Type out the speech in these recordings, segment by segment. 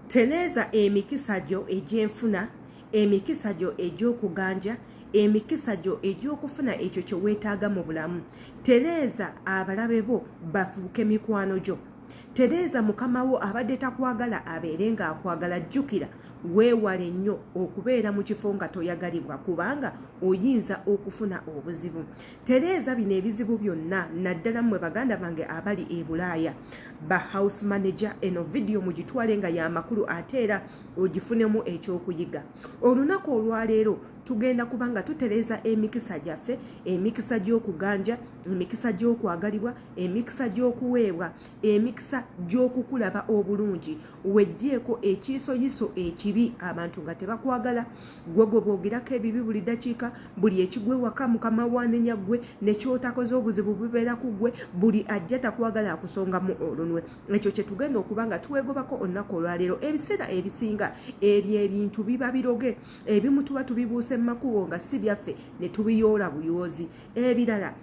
Tereza emikisa gyo egy'enfuna, emikisa gyo egy'okuganja, emikisa gyo egy'okufuna ekyo kye weetaaga mu bulamu. Tereza abalabe bo bafuuke mikwano gyo. Tereza mukama wo abadde takwagala abeere ng'akwagala. Jjukira weewale nnyo okubeera mu kifo nga toyagalibwa kubanga oyinza okufuna obuzibu. Tereza bino ebizibu byonna naddala mmwe baganda bange abali e Bulaaya ba house manager, eno video mugitwale nga y'amakulu ate era ogifunemu ekyokuyiga. Olunaku olwaleero tugenda kubanga tutereza emikisa gyaffe, emikisa gy'okuganja, emikisa gy'okwagalibwa, emikisa gy'okuweebwa, emikisa gy'okukulaba obulungi. Wejjeeko ekiisoyiso ekibi abantu nga tebakwagala, gwe boogirako ebibi buli dakiika, buli ekigwe waka mukama wanenya ggwe ne kyotakoze obuzibu bubeera ku ggwe, buli ajja takwagala akusongamu olunwe. Ekyo kye tugenda okubanga tuwegobako olunaku olwaleero. Ebiseera ebisinga ebyo ebintu biba biroge, ebimu tuba tubibuuse makubo nga si byaffe ne tubiyoola buyoozi. Ebirala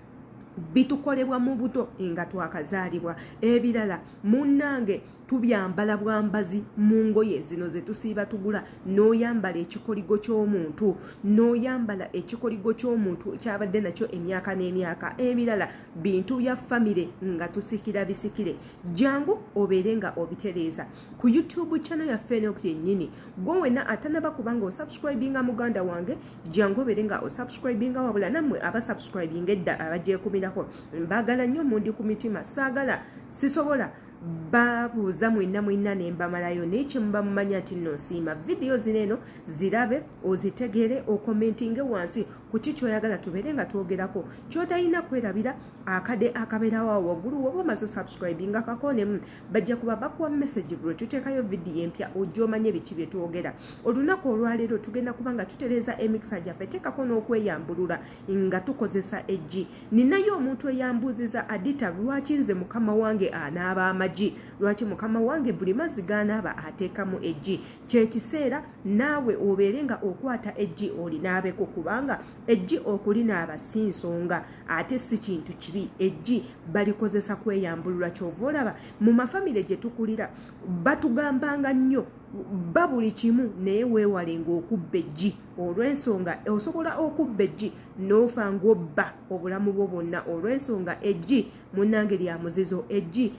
bitukolebwa mu buto nga twakazaalibwa. Ebirala munnange tubyambala bwambazi mu ngoye zino ze tusiiba tugula, n'oyambala ekikoligo ky'omuntu, n'oyambala ekikoligo ky'omuntu kyabadde nakyo emyaka n'emyaka. Ebirala bintu bya famire nga tusikira bisikire. Jangu obeere nga obitereeza ku YouTube channel yaffe eno yennyini. Gwe wenna atanaba kubanga osubscribinga muganda wange, jangu obeere nga osubscribinga wabula nammwe abasubscribinga edda abagyekumira. Mbagala nnyo mundi ku mitima, saagala sisobola babuuza mwenna ne mbamalayo n'ekyo muba mumanya nti nno nsiima. Video zino zirabe, ozitegere, okomentinge wansi ku ki ky'oyagala tubeere nga twogerako. Ky'otalina kwerabira akade akabeerawo awo waggulu woba omaze subscribinga kakonemu bajja kuba bakuwa message bwe tuteekayo video empya ojja omanye biki bye twogera. Olunaku olwaleero tugenda kubanga tutereza emikisa gyaffe, teekako n'okweyambulula nga tukozesa Eggi. Ninayo omuntu eyambuuziza Adita, lwaki nze mukama wange anaaba amagi, lwaki mukama wange buli mazzi g'anaaba ateekamu Eggi? Kyekiseera naawe obeere nga okwata Eggi olinaabeko kubanga Eggi okulinaaba si nsonga ate si kintu kibi. Eggi balikozesa kweyambulula. Kyova olaba mu mafamire gye tukulira batugambanga nnyo ba buli kimu naye weewalenga okubba Eggi, olw'ensonga osobola okubba Eggi n'ofa ng'obba obulamu bwo bwonna. Olw'ensonga Eggi munnange lya muzizo, Eggi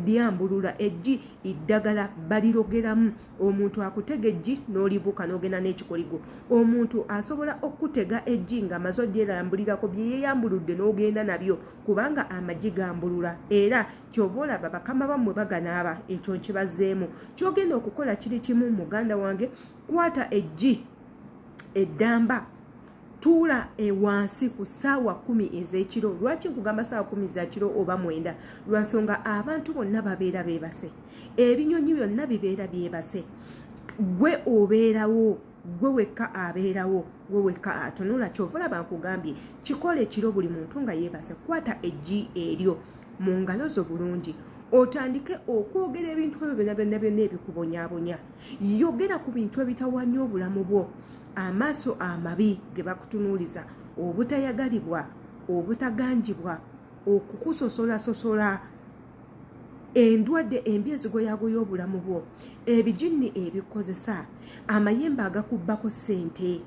lyambulula, Eggi iddagala balirogeramu. Omuntu akutega Eggi n'olibuka n'ogenda n'ekikoligo. Omuntu asobola okutega Eggi nga maze odyerambulirako bye yeeyambuludde n'ogenda nabyo kubanga amagi gambulula. Era kyova olaba bakama bammwe baganaaba, ekyo nkibazzeemu. Kyogenda okukola kiri kimu muganda wange, kwata Eggi eddamba, tuula wansi ku ssaawa 10 ez'ekiro. Lwaki nkugamba ssaawa 10 ez'ekiro oba 9? Lwansonga abantu bonna babeera beebase, ebinyonyi byonna bibeera byebase, gwe obeerawo, gwe wekka abeerawo, gwe wekka atunula. Kyova olaba nkugambye kikola ekiro buli muntu nga yeebase. Kwata Eggi eryo mu ngalo zo bulungi, otandike okwogera ebintu ebyo byonna ebikubonyaabonya. Yogera ku bintu ebitawaanya obulamu bwo, amaaso amabi ge bakutunuuliza, obutayagalibwa, obutaganjibwa, okukusosola, endwadde embi ezigoyagoya obulamu bwo, ebijinni ebikozesa, amayembe agakubbako ssente.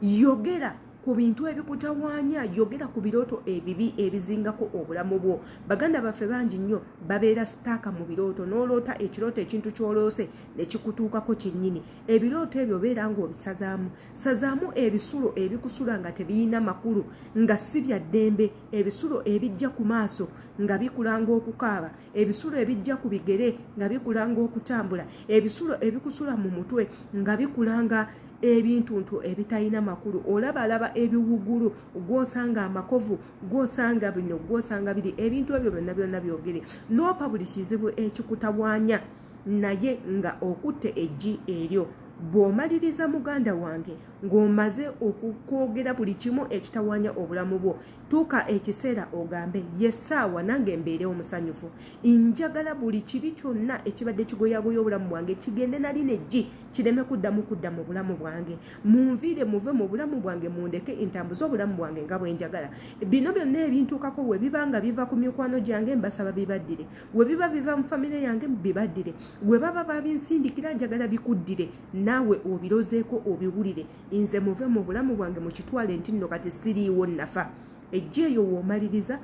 Yogera ku bintu ebikutawaanya, yogera ku birooto ebibi ebizingako obulamu bwo. Baganda baffe bangi nnyo babeera sitaaka mu birooto, n'oloota ekirooto ekintu ky'oloose ne kikutuukako kyennyini. Ebirooto ebyo beera ng'obisazaamu. Sazaamu ebisulo ebikusula nga tebiyina makulu, nga si bya ddembe, ebisulo ebijja ku maaso nga bikulanga okukaaba, ebisulo ebijja ku bigere nga bikulanga okutambula, ebisulo ebikusula mu mutwe nga bikulanga ebintuntu ebitalina makulu. Olabalaba ebiwugulu, gwosanga amakovu, gwosanga bino, gwosanga biri. Ebintu ebyo byonna byogere. N'opa buli kizibu ekikutawaanya naye nga okutte Eggi eryo. bw'omaliriza muganda wange ng'omaze okukwogera buli kimu ekitawaanya obulamu bwo tuuka ekiseera ogambe yessaawa nange mbeere omusanyufu njagala buli kibi kyonna ekibadde kigoyagoya obulamu bwange kigende nali neggi kireme kuddamu kudda mu bulamu bwange munviire muve mu bulamu bwange mundeke entambuza obulamu bwange nga bwe njagala bino byonna ebintuukako we biba nga biva ku mikwano gyange mbasaba bibaddire we biba biva mu famire yange bibaddire we baba babinsindikira njagala bikuddire naawe obirozeeko obiwulire nze muve mu bulamu bwange mukitwale nti nno kati siriiwo nafa ejje eyo w'omaliriza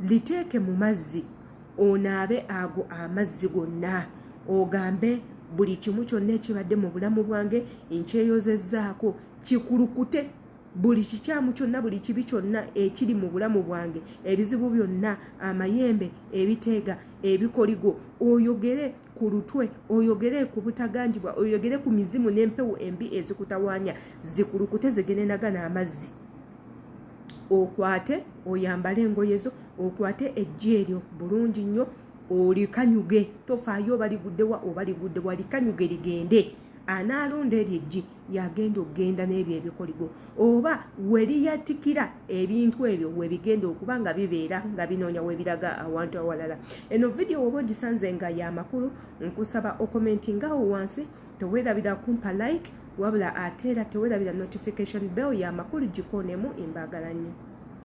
liteeke mu mazzi onaabe ago amazzi gonna ogambe buli kimu kyonna ekibadde mu bulamu bwange nkyeyozezzaako kikulukute buli kikyamu kyonna buli kibi kyonna ekiri mu bulamu bwange ebizibu byonna amayembe ebiteega ebikoligo oyogere ku lutwe oyogere ku butaganjibwa oyogere ku mizimu n'empewo embi ezikutawaanya zikulukute zigende nagana amazzi okwate oyambale engoye zo okwate ejje eryo bulungi nnyo olikanyuge tofaayo baliguddewa oba liguddewa likanyuge ligende anaalonda eryo ejji yagenda okgenda n'ebyo ebikoligo oba weriyatikira ebintu ebyo webigenda okuba nga bibeera nga binoonya webiraga awantu awalala eno vidiyo woba ogisanze nga y'amakulu nkusaba okomentingawo wansi teweerabira kumpa like wabula ate era teweerabira notification bell y'amakulu gikoonemu embaagala nnyo